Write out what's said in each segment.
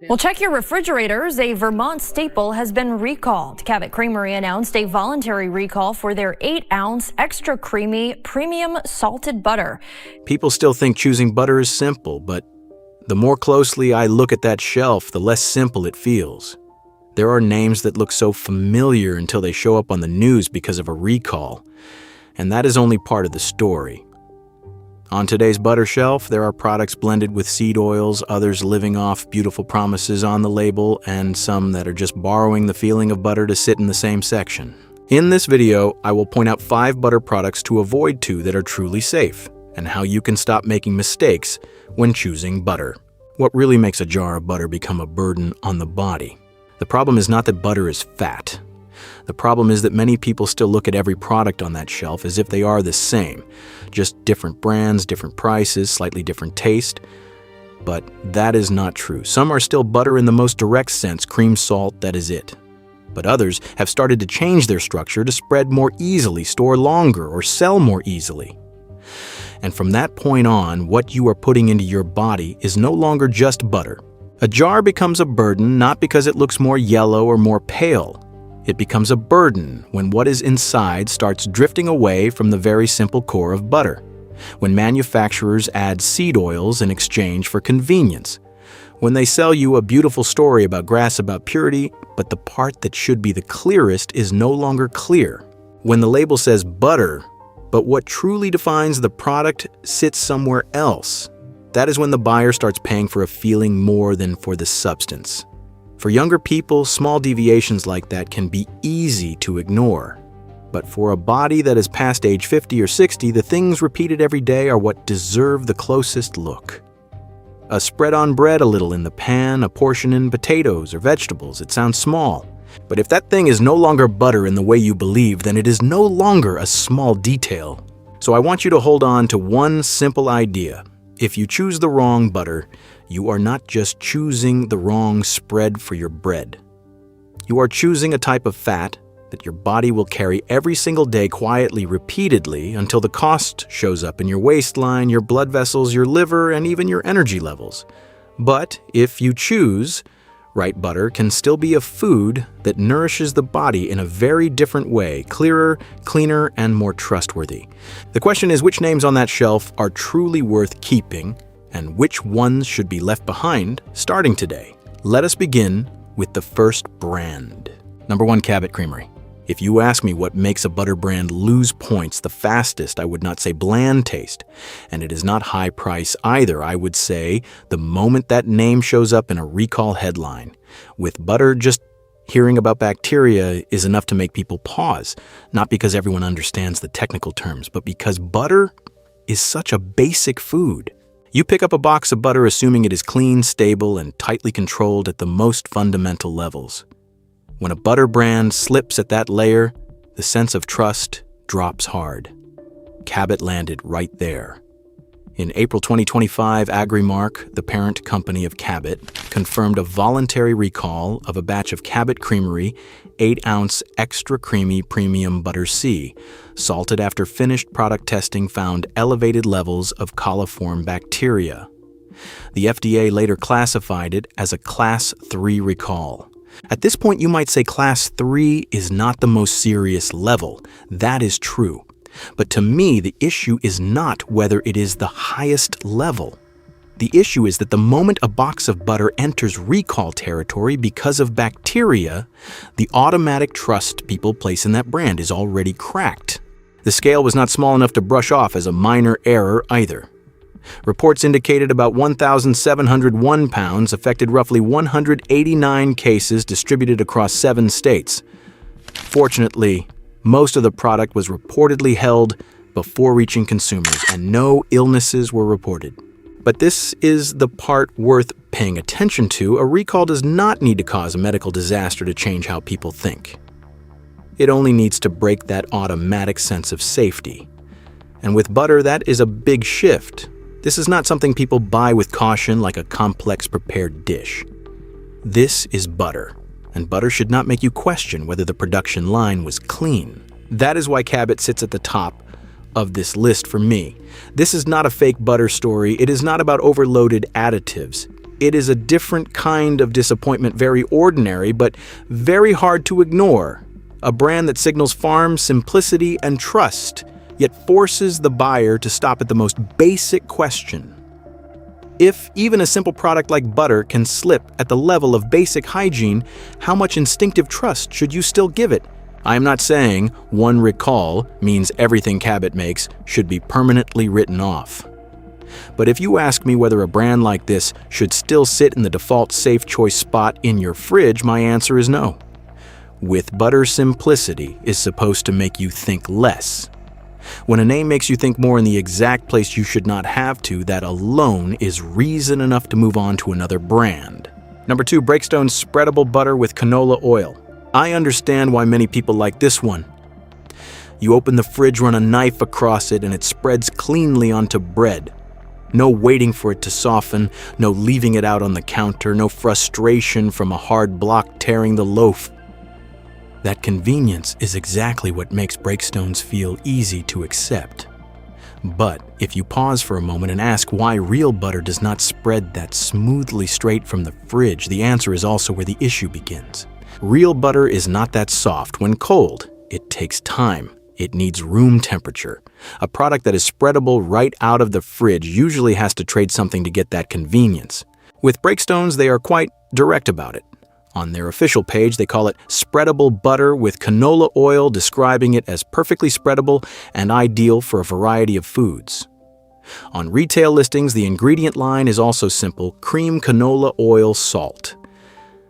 Well, check your refrigerators. A Vermont staple has been recalled. Cabot Creamery announced a voluntary recall for their 8-ounce extra creamy premium salted butter. People still think choosing butter is simple, but the more closely I look at that shelf, the less simple it feels. There are names that look so familiar until they show up on the news because of a recall, and that is only part of the story. On today's butter shelf, there are products blended with seed oils, others living off beautiful promises on the label, and some that are just borrowing the feeling of butter to sit in the same section. In this video, I will point out 5 butter products to avoid that are truly safe, and how you can stop making mistakes when choosing butter. What really makes a jar of butter become a burden on the body? The problem is not that butter is fat. The problem is that many people still look at every product on that shelf as if they are the same, just different brands, different prices, slightly different taste. But that is not true. Some are still butter in the most direct sense, cream, salt, that is it. But others have started to change their structure to spread more easily, store longer, or sell more easily. And from that point on, what you are putting into your body is no longer just butter. A jar becomes a burden not because it looks more yellow or more pale. It becomes a burden when what is inside starts drifting away from the very simple core of butter, when manufacturers add seed oils in exchange for convenience, when they sell you a beautiful story about grass, about purity, but the part that should be the clearest is no longer clear, when the label says butter, but what truly defines the product sits somewhere else. That is when the buyer starts paying for a feeling more than for the substance. For younger people, small deviations like that can be easy to ignore. But for a body that is past age 50 or 60, the things repeated every day are what deserve the closest look. A spread on bread a little in the pan, a portion in potatoes or vegetables, it sounds small. But if that thing is no longer butter in the way you believe, then it is no longer a small detail. So I want you to hold on to one simple idea. If you choose the wrong butter, you are not just choosing the wrong spread for your bread. You are choosing a type of fat that your body will carry every single day quietly, repeatedly, until the cost shows up in your waistline, your blood vessels, your liver, and even your energy levels. But if you choose, right butter can still be a food that nourishes the body in a very different way, clearer, cleaner, and more trustworthy. The question is, which names on that shelf are truly worth keeping, and which ones should be left behind starting today? Let us begin with the first brand. Number 1, Cabot Creamery. If you ask me what makes a butter brand lose points the fastest, I would not say bland taste. And it is not high price either. I would say the moment that name shows up in a recall headline. With butter, just hearing about bacteria is enough to make people pause. Not because everyone understands the technical terms, but because butter is such a basic food. You pick up a box of butter assuming it is clean, stable, and tightly controlled at the most fundamental levels. When a butter brand slips at that layer, the sense of trust drops hard. Cabot landed right there. In April 2025, Agrimark, the parent company of Cabot, confirmed a voluntary recall of a batch of Cabot Creamery 8-ounce extra creamy premium butter C, salted after finished product testing found elevated levels of coliform bacteria. The FDA later classified it as a Class 3 recall. At this point, you might say Class 3 is not the most serious level. That is true. But to me, the issue is not whether it is the highest level. The issue is that the moment a box of butter enters recall territory because of bacteria, the automatic trust people place in that brand is already cracked. The scale was not small enough to brush off as a minor error either. Reports indicated about 1,701 pounds affected roughly 189 cases distributed across 7 states. Fortunately, most of the product was reportedly held before reaching consumers, and no illnesses were reported. But this is the part worth paying attention to. A recall does not need to cause a medical disaster to change how people think. It only needs to break that automatic sense of safety. And with butter, that is a big shift. This is not something people buy with caution like a complex prepared dish. This is butter, and butter should not make you question whether the production line was clean. That is why Cabot sits at the top of this list for me. This is not a fake butter story. It is not about overloaded additives. It is a different kind of disappointment, very ordinary, but very hard to ignore. A brand that signals farm simplicity and trust, yet forces the buyer to stop at the most basic question. If even a simple product like butter can slip at the level of basic hygiene, how much instinctive trust should you still give it? I am not saying one recall means everything Cabot makes should be permanently written off. But if you ask me whether a brand like this should still sit in the default safe choice spot in your fridge, my answer is no. With butter, simplicity is supposed to make you think less. When a name makes you think more in the exact place you should not have to, that alone is reason enough to move on to another brand. Number 2, Breakstone Spreadable Butter with Canola Oil. I understand why many people like this one. You open the fridge, run a knife across it, and it spreads cleanly onto bread. No waiting for it to soften, no leaving it out on the counter, no frustration from a hard block tearing the loaf. That convenience is exactly what makes Breakstones feel easy to accept. But if you pause for a moment and ask why real butter does not spread that smoothly straight from the fridge, the answer is also where the issue begins. Real butter is not that soft when cold. It takes time. It needs room temperature. A product that is spreadable right out of the fridge usually has to trade something to get that convenience. With Breakstones, they are quite direct about it. On their official page, they call it Spreadable Butter with Canola Oil, describing it as perfectly spreadable and ideal for a variety of foods. On retail listings, the ingredient line is also simple: cream, canola oil, salt.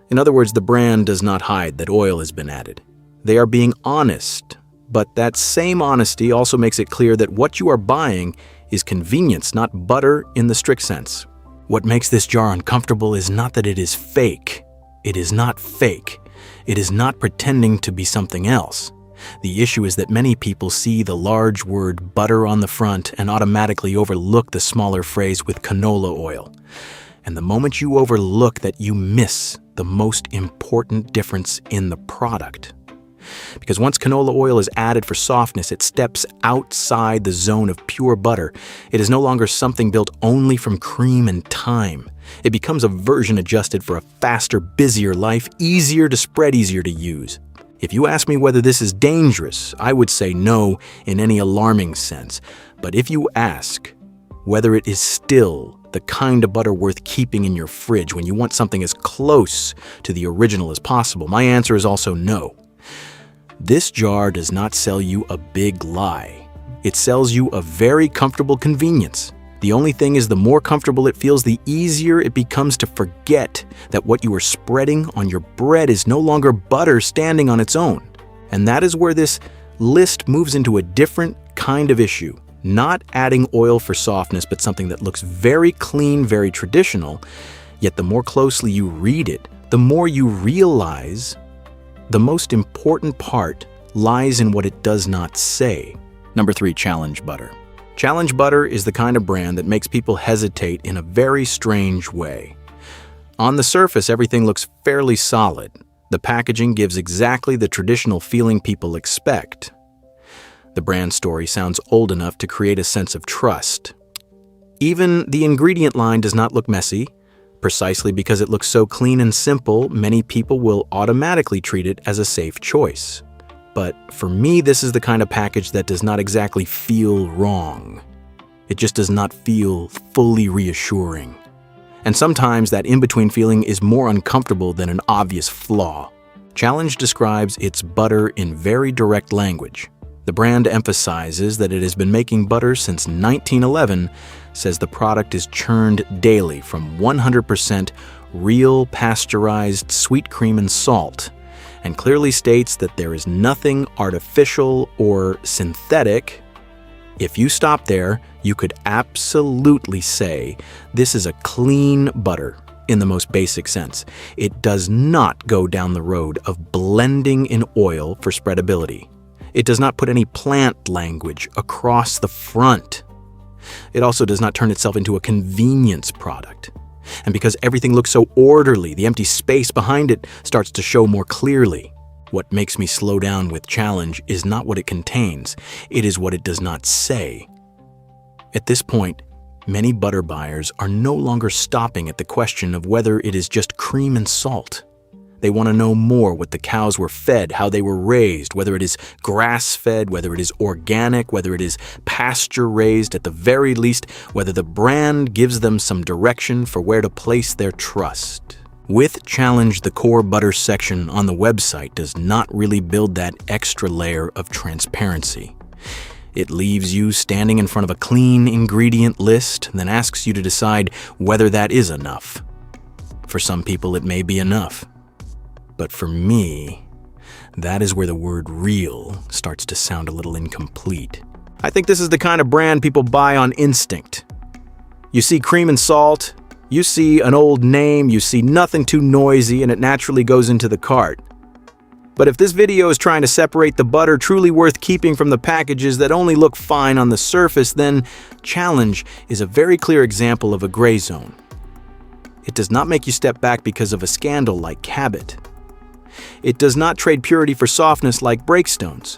In other words, the brand does not hide that oil has been added. They are being honest, but that same honesty also makes it clear that what you are buying is convenience, not butter in the strict sense. What makes this jar uncomfortable is not that it is fake. It is not fake. It is not pretending to be something else. The issue is that many people see the large word butter on the front and automatically overlook the smaller phrase with canola oil. And the moment you overlook that, you miss the most important difference in the product. Because once canola oil is added for softness, it steps outside the zone of pure butter. It is no longer something built only from cream and thyme. It becomes a version adjusted for a faster, busier life, easier to spread, easier to use. If you ask me whether this is dangerous, I would say no in any alarming sense. But if you ask whether it is still the kind of butter worth keeping in your fridge when you want something as close to the original as possible, my answer is also no. This jar does not sell you a big lie. It sells you a very comfortable convenience. The only thing is, the more comfortable it feels, the easier it becomes to forget that what you are spreading on your bread is no longer butter standing on its own. And that is where this list moves into a different kind of issue. Not adding oil for softness, but something that looks very clean, very traditional. Yet the more closely you read it, the more you realize the most important part lies in what it does not say. Number 3, Challenge Butter. Challenge Butter is the kind of brand that makes people hesitate in a very strange way. On the surface, everything looks fairly solid. The packaging gives exactly the traditional feeling people expect. The brand story sounds old enough to create a sense of trust. Even the ingredient line does not look messy. Precisely because it looks so clean and simple, many people will automatically treat it as a safe choice. But for me, this is the kind of package that does not exactly feel wrong. It just does not feel fully reassuring. And sometimes that in-between feeling is more uncomfortable than an obvious flaw. Challenge describes its butter in very direct language. The brand emphasizes that it has been making butter since 1911, says the product is churned daily from 100% real pasteurized sweet cream and salt, and clearly states that there is nothing artificial or synthetic. If you stop there, you could absolutely say this is a clean butter in the most basic sense. It does not go down the road of blending in oil for spreadability. It does not put any plant language across the front. It also does not turn itself into a convenience product. And because everything looks so orderly, the empty space behind it starts to show more clearly. What makes me slow down with Challenge is not what it contains, it is what it does not say. At this point, Many butter buyers are no longer stopping at the question of whether it is just cream and salt. They want to know more: what the cows were fed, how they were raised, whether it is grass-fed, whether it is organic, whether it is pasture-raised, at the very least, whether the brand gives them some direction for where to place their trust. With Challenge, the core butter section on the website does not really build that extra layer of transparency. It leaves you standing in front of a clean ingredient list and then asks you to decide whether that is enough. For some people, it may be enough. But for me, that is where the word real starts to sound a little incomplete. I think this is the kind of brand people buy on instinct. You see cream and salt, you see an old name, you see nothing too noisy, and it naturally goes into the cart. But if this video is trying to separate the butter truly worth keeping from the packages that only look fine on the surface, then Challenge is a very clear example of a gray zone. It does not make you step back because of a scandal like Cabot. It does not trade purity for softness like Breakstone's.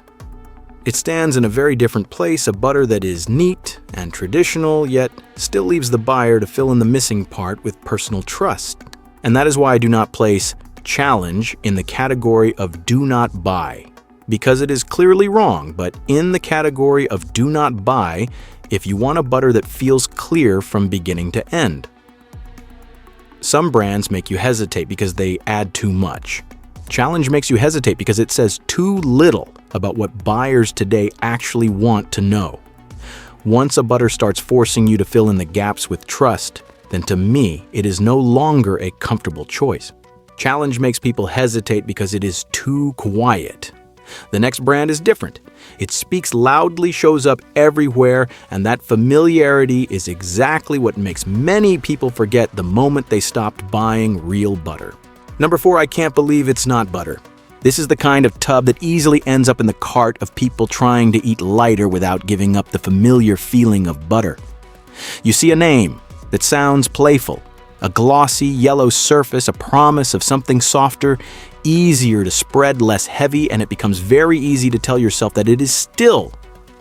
It stands in a very different place, a butter that is neat and traditional, yet still leaves the buyer to fill in the missing part with personal trust. And that is why I do not place Challenge in the category of do not buy, because it is clearly wrong, but in the category of do not buy if you want a butter that feels clear from beginning to end. Some brands make you hesitate because they add too much. Challenge makes you hesitate because it says too little about what buyers today actually want to know. Once a butter starts forcing you to fill in the gaps with trust, then to me, it is no longer a comfortable choice. Challenge makes people hesitate because it is too quiet. The next brand is different. It speaks loudly, shows up everywhere, and that familiarity is exactly what makes many people forget the moment they stopped buying real butter. Number 4, I can't believe it's not butter. This is the kind of tub that easily ends up in the cart of people trying to eat lighter without giving up the familiar feeling of butter. You see a name that sounds playful, a glossy yellow surface, a promise of something softer, easier to spread, less heavy, and it becomes very easy to tell yourself that it is still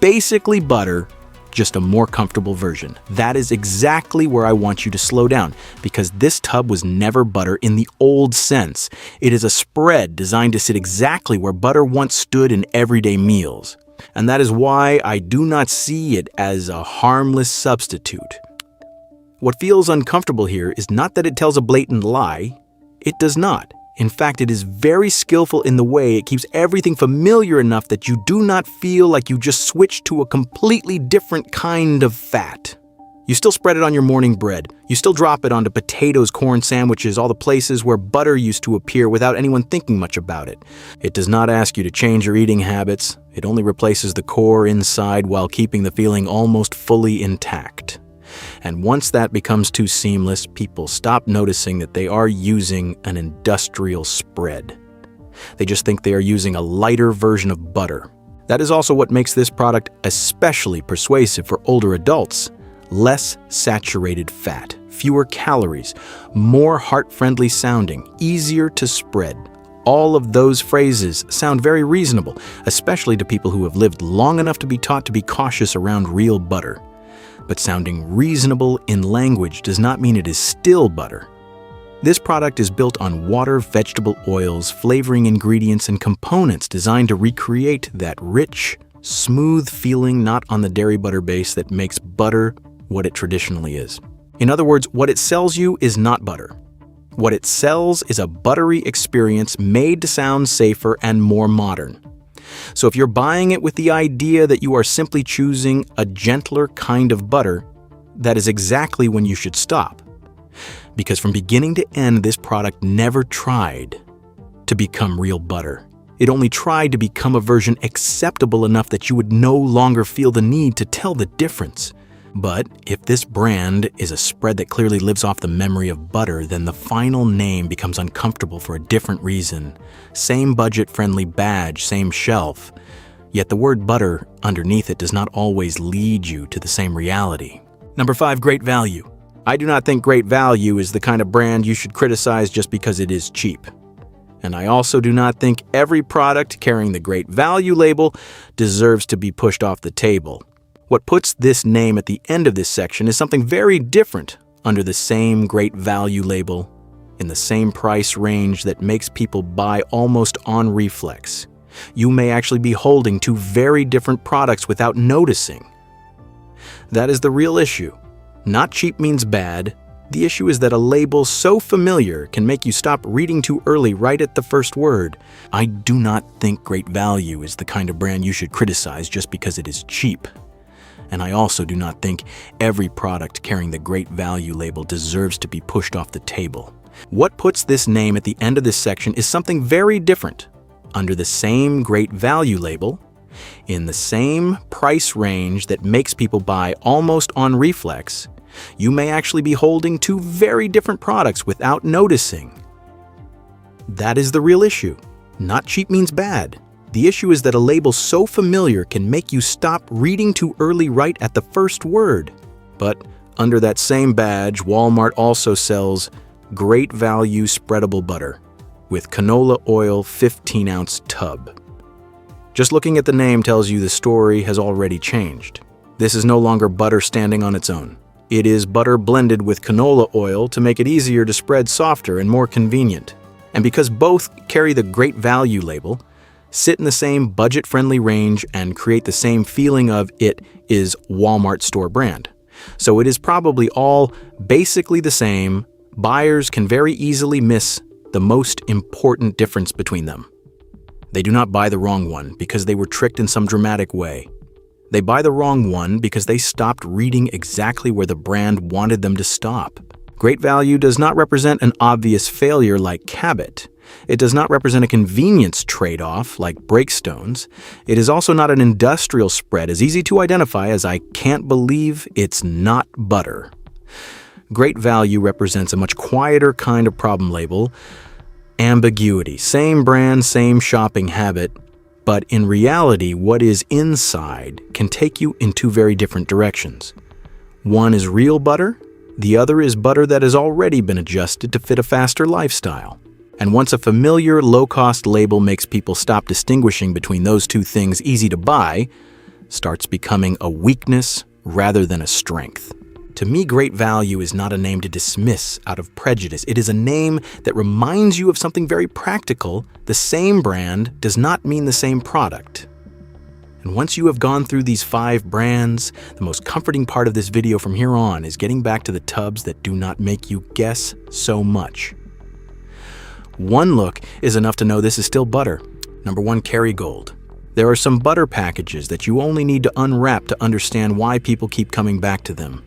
basically butter, just a more comfortable version. That is exactly where I want you to slow down, because this tub was never butter in the old sense. It is a spread designed to sit exactly where butter once stood in everyday meals. And that is why I do not see it as a harmless substitute. What feels uncomfortable here is not that it tells a blatant lie. It does not. In fact, it is very skillful in the way it keeps everything familiar enough that you do not feel like you just switched to a completely different kind of fat. You still spread it on your morning bread. You still drop it onto potatoes, corn sandwiches, all the places where butter used to appear without anyone thinking much about it. It does not ask you to change your eating habits. It only replaces the core inside while keeping the feeling almost fully intact. And once that becomes too seamless, people stop noticing that they are using an industrial spread. They just think they are using a lighter version of butter. That is also what makes this product especially persuasive for older adults. Less saturated fat, fewer calories, more heart-friendly sounding, easier to spread. All of those phrases sound very reasonable, especially to people who have lived long enough to be taught to be cautious around real butter. But sounding reasonable in language does not mean it is still butter. This product is built on water, vegetable oils, flavoring ingredients, and components designed to recreate that rich, smooth feeling not on the dairy butter base that makes butter what it traditionally is. In other words, what it sells you is not butter. What it sells is a buttery experience made to sound safer and more modern. So if you're buying it with the idea that you are simply choosing a gentler kind of butter, that is exactly when you should stop. Because from beginning to end, this product never tried to become real butter. It only tried to become a version acceptable enough that you would no longer feel the need to tell the difference. But if this brand is a spread that clearly lives off the memory of butter, then the final name becomes uncomfortable for a different reason. Same budget-friendly badge, same shelf. Yet the word butter underneath it does not always lead you to the same reality. Number 5, great value. I do not think great value is the kind of brand you should criticize just because it is cheap. And I also do not think every product carrying the great value label deserves to be pushed off the table. What puts this name at the end of this section is something very different under the same great value label, in the same price range that makes people buy almost on reflex. You may actually be holding two very different products without noticing. That is the real issue. Not cheap means bad. The issue is that a label so familiar can make you stop reading too early right at the first word. I do not think Great Value is the kind of brand you should criticize just because it is cheap. And I also do not think every product carrying the Great Value label deserves to be pushed off the table. What puts this name at the end of this section is something very different. Under the same Great Value label, in the same price range that makes people buy almost on reflex, you may actually be holding two very different products without noticing. That is the real issue. Not cheap means bad. The issue is that a label so familiar can make you stop reading too early right at the first word. But under that same badge, Walmart also sells Great Value Spreadable Butter with canola oil 15-ounce tub. Just looking at the name tells you the story has already changed. This is no longer butter standing on its own. It is butter blended with canola oil to make it easier to spread, softer and more convenient. And because both carry the Great Value label, sit in the same budget-friendly range, and create the same feeling of it is Walmart store brand. So it is probably all basically the same. Buyers can very easily miss the most important difference between them. They do not buy the wrong one because they were tricked in some dramatic way. They buy the wrong one because they stopped reading exactly where the brand wanted them to stop. Great Value does not represent an obvious failure like Cabot. It does not represent a convenience trade-off like Breakstone's. It is also not an industrial spread as easy to identify as I can't believe it's not butter. Great Value represents a much quieter kind of problem label. Ambiguity. Same brand, same shopping habit. But in reality, what is inside can take you in two very different directions. One is real butter, the other is butter that has already been adjusted to fit a faster lifestyle. And once a familiar, low-cost label makes people stop distinguishing between those two things easy to buy, starts becoming a weakness rather than a strength. To me, Great Value is not a name to dismiss out of prejudice. It is a name that reminds you of something very practical. The same brand does not mean the same product. And once you have gone through these 5 brands, the most comforting part of this video from here on is getting back to the tubs that do not make you guess so much. One look is enough to know this is still butter. Number 1, Kerrygold. There are some butter packages that you only need to unwrap to understand why people keep coming back to them.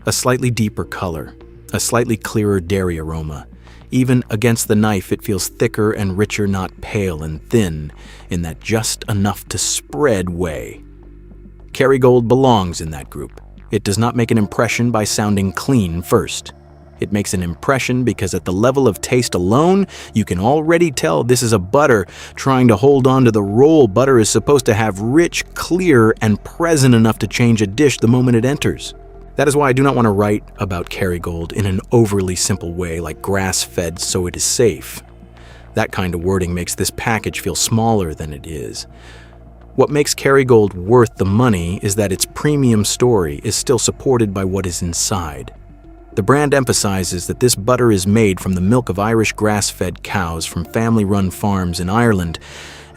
A slightly deeper color, a slightly clearer dairy aroma. Even against the knife, it feels thicker and richer, not pale and thin, in that just enough to spread way. Kerrygold belongs in that group. It does not make an impression by sounding clean first. It makes an impression because at the level of taste alone, you can already tell this is a butter trying to hold on to the role butter is supposed to have, rich, clear, and present enough to change a dish the moment it enters. That is why I do not want to write about Kerrygold in an overly simple way like grass-fed so it is safe. That kind of wording makes this package feel smaller than it is. What makes Kerrygold worth the money is that its premium story is still supported by what is inside. The brand emphasizes that this butter is made from the milk of Irish grass-fed cows from family-run farms in Ireland,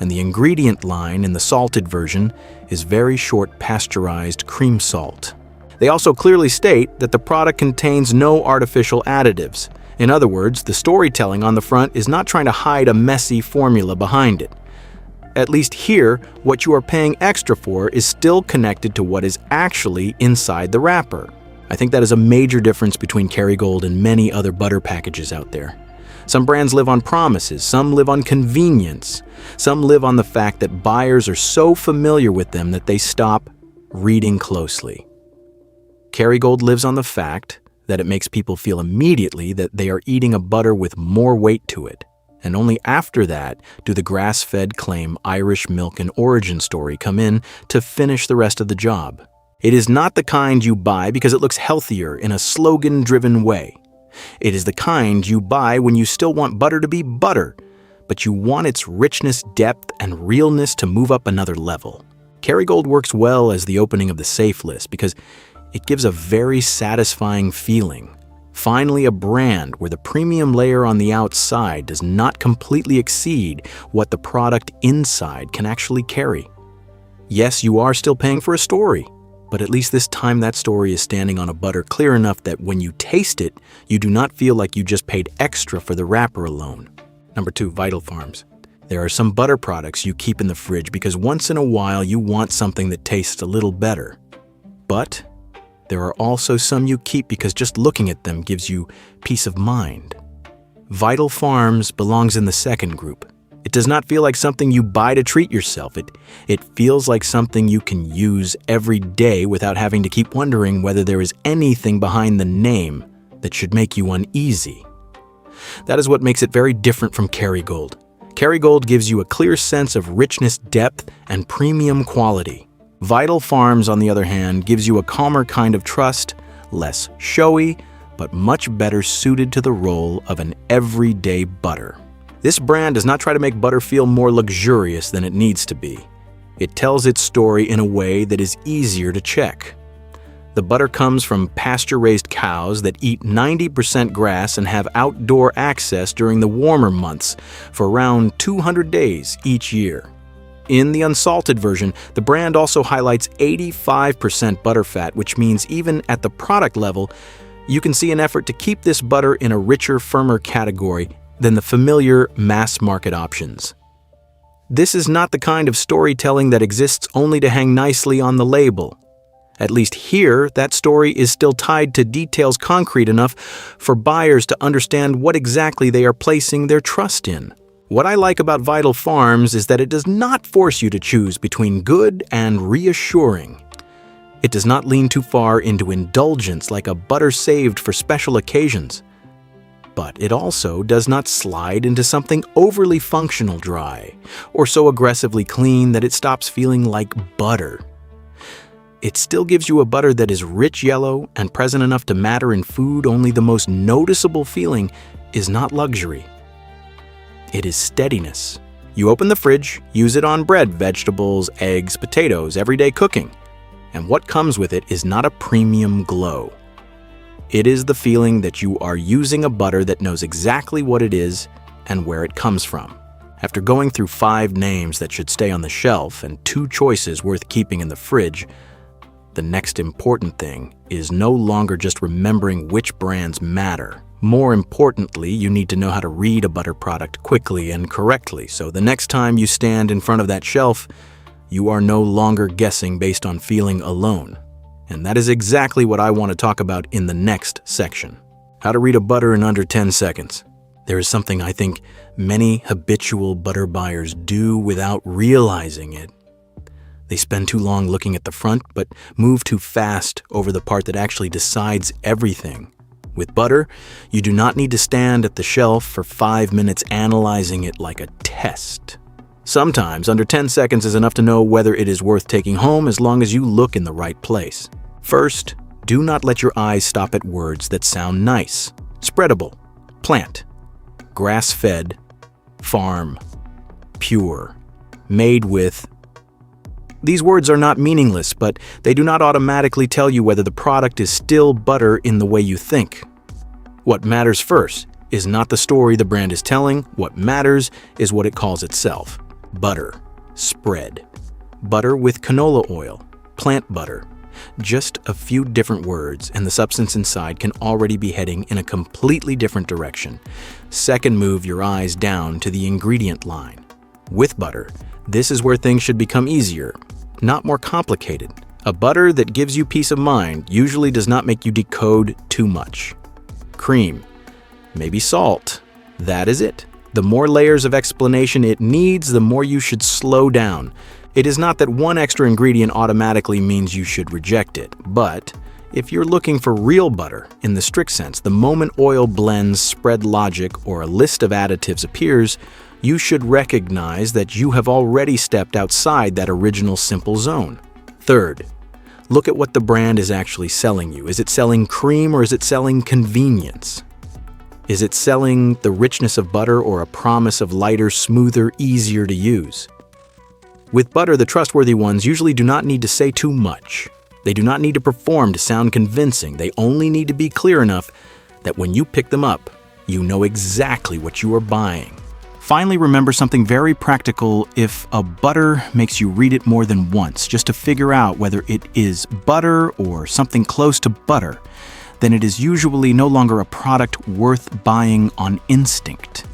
and the ingredient line in the salted version is very short pasteurized cream salt. They also clearly state that the product contains no artificial additives. In other words, the storytelling on the front is not trying to hide a messy formula behind it. At least here, what you are paying extra for is still connected to what is actually inside the wrapper. I think that is a major difference between Kerrygold and many other butter packages out there. Some brands live on promises, some live on convenience, some live on the fact that buyers are so familiar with them that they stop reading closely. Kerrygold lives on the fact that it makes people feel immediately that they are eating a butter with more weight to it. And only after that do the grass-fed claim, Irish milk and origin story come in to finish the rest of the job. It is not the kind you buy because it looks healthier in a slogan-driven way. It is the kind you buy when you still want butter to be butter, but you want its richness, depth, and realness to move up another level. Kerrygold works well as the opening of the safe list because it gives a very satisfying feeling. Finally, a brand where the premium layer on the outside does not completely exceed what the product inside can actually carry. Yes, you are still paying for a story, but at least this time that story is standing on a butter clear enough that when you taste it, you do not feel like you just paid extra for the wrapper alone. Number 2, Vital Farms. There are some butter products you keep in the fridge because once in a while you want something that tastes a little better. But there are also some you keep because just looking at them gives you peace of mind. Vital Farms belongs in the second group. It does not feel like something you buy to treat yourself. It feels like something you can use every day without having to keep wondering whether there is anything behind the name that should make you uneasy. That is what makes it very different from Kerrygold. Kerrygold gives you a clear sense of richness, depth, and premium quality. Vital Farms, on the other hand, gives you a calmer kind of trust, less showy, but much better suited to the role of an everyday butter. This brand does not try to make butter feel more luxurious than it needs to be. It tells its story in a way that is easier to check. The butter comes from pasture-raised cows that eat 90% grass and have outdoor access during the warmer months for around 200 days each year. In the unsalted version, the brand also highlights 85% butterfat, which means even at the product level, you can see an effort to keep this butter in a richer, firmer category than the familiar mass-market options. This is not the kind of storytelling that exists only to hang nicely on the label. At least here, that story is still tied to details concrete enough for buyers to understand what exactly they are placing their trust in. What I like about Vital Farms is that it does not force you to choose between good and reassuring. It does not lean too far into indulgence like a butter saved for special occasions. But it also does not slide into something overly functional dry, or so aggressively clean that it stops feeling like butter. It still gives you a butter that is rich yellow and present enough to matter in food. Only the most noticeable feeling is not luxury. It is steadiness. You open the fridge, use it on bread, vegetables, eggs, potatoes, everyday cooking. And what comes with it is not a premium glow. It is the feeling that you are using a butter that knows exactly what it is and where it comes from. After going through 5 names that should stay on the shelf and 2 choices worth keeping in the fridge, the next important thing is no longer just remembering which brands matter. More importantly, you need to know how to read a butter product quickly and correctly, so the next time you stand in front of that shelf, you are no longer guessing based on feeling alone. And that is exactly what I want to talk about in the next section. How to read a butter in under 10 seconds. There is something I think many habitual butter buyers do without realizing it. They spend too long looking at the front, but move too fast over the part that actually decides everything. With butter, you do not need to stand at the shelf for 5 minutes analyzing it like a test. Sometimes, under 10 seconds is enough to know whether it is worth taking home as long as you look in the right place. First, do not let your eyes stop at words that sound nice. Spreadable, plant, grass-fed, farm, pure, made with. These words are not meaningless, but they do not automatically tell you whether the product is still butter in the way you think. What matters first is not the story the brand is telling. What matters is what it calls itself. Butter, spread, butter with canola oil, plant butter. Just a few different words, and the substance inside can already be heading in a completely different direction. Second, move your eyes down to the ingredient line. With butter, this is where things should become easier, not more complicated. A butter that gives you peace of mind usually does not make you decode too much. Cream, maybe salt, that is it. The more layers of explanation it needs, the more you should slow down. It is not that one extra ingredient automatically means you should reject it, but if you're looking for real butter in the strict sense, the moment oil blends, spread logic, or a list of additives appears, you should recognize that you have already stepped outside that original simple zone. Third, look at what the brand is actually selling you. Is it selling cream or is it selling convenience? Is it selling the richness of butter or a promise of lighter, smoother, easier to use? With butter, the trustworthy ones usually do not need to say too much. They do not need to perform to sound convincing. They only need to be clear enough that when you pick them up, you know exactly what you are buying. Finally, remember something very practical. If a butter makes you read it more than once just to figure out whether it is butter or something close to butter, then it is usually no longer a product worth buying on instinct.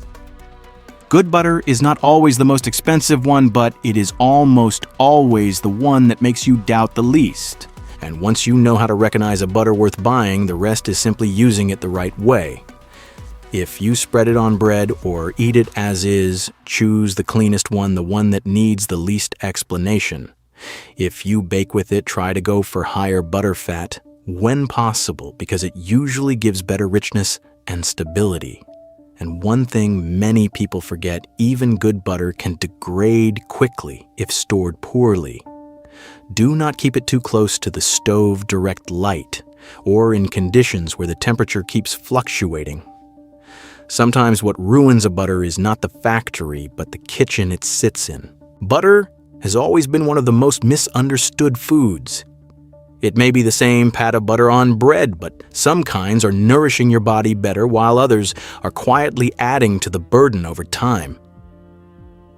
Good butter is not always the most expensive one, but it is almost always the one that makes you doubt the least. And once you know how to recognize a butter worth buying, the rest is simply using it the right way. If you spread it on bread or eat it as is, choose the cleanest one, the one that needs the least explanation. If you bake with it, try to go for higher butter fat when possible, because it usually gives better richness and stability. And one thing many people forget, even good butter can degrade quickly if stored poorly. Do not keep it too close to the stove direct light or in conditions where the temperature keeps fluctuating. Sometimes what ruins a butter is not the factory, but the kitchen it sits in. Butter has always been one of the most misunderstood foods. It may be the same pat of butter on bread, but some kinds are nourishing your body better while others are quietly adding to the burden over time.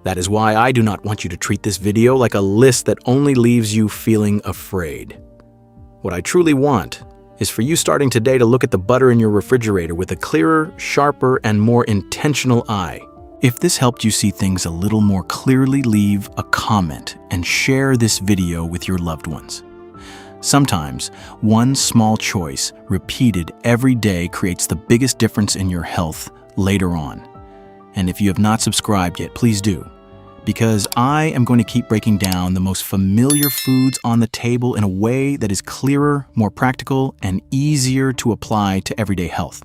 That is why I do not want you to treat this video like a list that only leaves you feeling afraid. What I truly want is for you starting today to look at the butter in your refrigerator with a clearer, sharper, and more intentional eye. If this helped you see things a little more clearly, leave a comment and share this video with your loved ones. Sometimes, one small choice repeated every day creates the biggest difference in your health later on. And if you have not subscribed yet, please do, because I am going to keep breaking down the most familiar foods on the table in a way that is clearer, more practical, and easier to apply to everyday health.